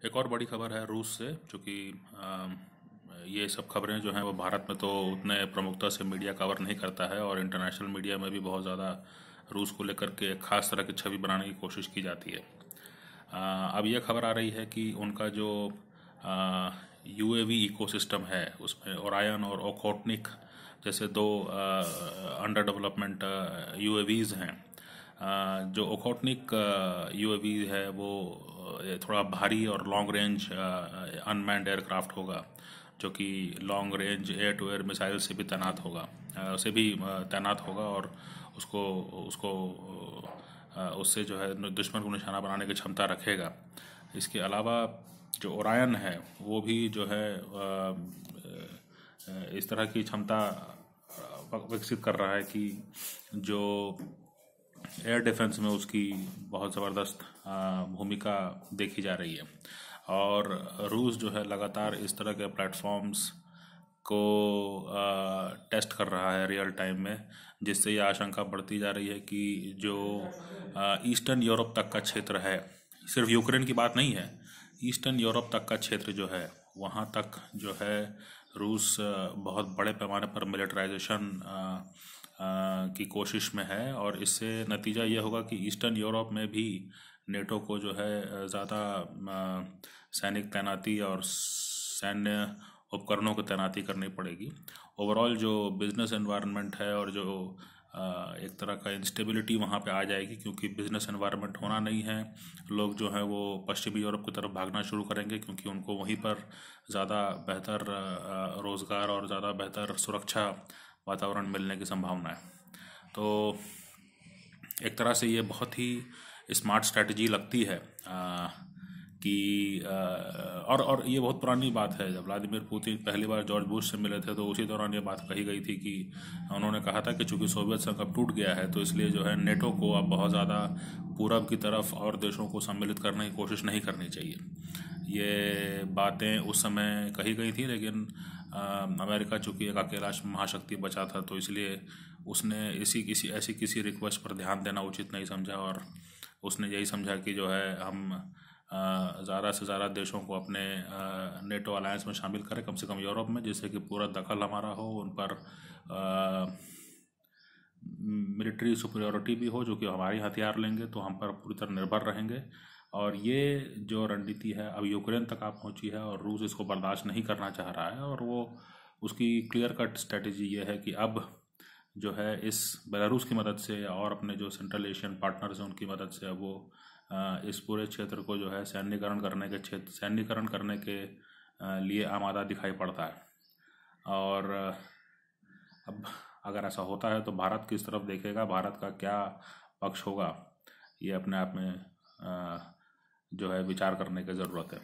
एक और बड़ी खबर है रूस से, जो कि ये सब खबरें जो हैं वो भारत में तो उतने प्रमुखता से मीडिया कवर नहीं करता है, और इंटरनेशनल मीडिया में भी बहुत ज़्यादा रूस को लेकर के एक खास तरह की छवि बनाने की कोशिश की जाती है। अब यह खबर आ रही है कि उनका जो यूएवी इकोसिस्टम है उसमें ओरायन और ओखोटनिक जैसे दो अंडर डेवलपमेंट यूएवीज़ हैं। जो ओखोटनिक यूएवी है वो थोड़ा भारी और लॉन्ग रेंज अनमैन्ड एयरक्राफ्ट होगा, जो कि long range air to air missile से भी तैनात होगा और उसको उसको उससे जो है दुश्मन को निशाना बनाने की क्षमता रखेगा। इसके अलावा जो ओरायन है वो भी जो है इस तरह की क्षमता विकसित कर रहा है कि जो एयर डिफेंस में उसकी बहुत ज़बरदस्त भूमिका देखी जा रही है। और रूस जो है लगातार इस तरह के प्लेटफॉर्म्स को टेस्ट कर रहा है रियल टाइम में, जिससे ये आशंका बढ़ती जा रही है कि जो ईस्टर्न यूरोप तक का क्षेत्र है, सिर्फ यूक्रेन की बात नहीं है, ईस्टर्न यूरोप तक का क्षेत्र जो है वहाँ तक जो है रूस बहुत बड़े पैमाने पर मिलिटराइजेशन की कोशिश में है। और इससे नतीजा ये होगा कि ईस्टर्न यूरोप में भी नेटो को जो है ज़्यादा सैनिक तैनाती और सैन्य उपकरणों की तैनाती करनी पड़ेगी। ओवरऑल जो बिज़नेस एनवायरनमेंट है और जो एक तरह का इंस्टेबिलिटी वहाँ पे आ जाएगी, क्योंकि बिज़नेस एनवायरनमेंट होना नहीं है। लोग जो हैं वो पश्चिमी यूरोप की तरफ भागना शुरू करेंगे, क्योंकि उनको वहीं पर ज़्यादा बेहतर रोज़गार और ज़्यादा बेहतर सुरक्षा वातावरण मिलने की संभावना है। तो एक तरह से ये बहुत ही स्मार्ट स्ट्रैटेजी लगती है कि और ये बहुत पुरानी बात है। जब व्लादिमीर पुतिन पहली बार जॉर्ज बुश से मिले थे तो उसी दौरान ये बात कही गई थी कि उन्होंने कहा था कि चूंकि सोवियत संघ अब टूट गया है तो इसलिए जो है नेटो को अब बहुत ज़्यादा पूरब की तरफ और देशों को सम्मिलित करने की कोशिश नहीं करनी चाहिए। ये बातें उस समय कही गई थी, लेकिन अमेरिका चूँकि एक अकेला महाशक्ति बचा था तो इसलिए उसने ऐसी किसी रिक्वेस्ट पर ध्यान देना उचित नहीं समझा, और उसने यही समझा कि जो है हम ज़्यादा से ज़्यादा देशों को अपने नेटो अलायंस में शामिल करें, कम से कम यूरोप में, जिससे कि पूरा दखल हमारा हो, उन पर मिलिट्री सुपरियॉरिटी भी हो, जो कि हमारी हथियार लेंगे तो हम पर पूरी तरह निर्भर रहेंगे। और ये जो रणनीति है अब यूक्रेन तक आ पहुंची है और रूस इसको बर्दाश्त नहीं करना चाह रहा है, और वो उसकी क्लियर कट स्ट्रेटजी ये है कि अब जो है इस बेलारूस की मदद से और अपने जो सेंट्रल एशियन पार्टनर्स हैं उनकी मदद से अब वो इस पूरे क्षेत्र को जो है सैन्यकरण करने के लिए आमादा दिखाई पड़ता है। और अब अगर ऐसा होता है तो भारत किस तरफ देखेगा, भारत का क्या पक्ष होगा, ये अपने आप में जो है विचार करने की ज़रूरत है।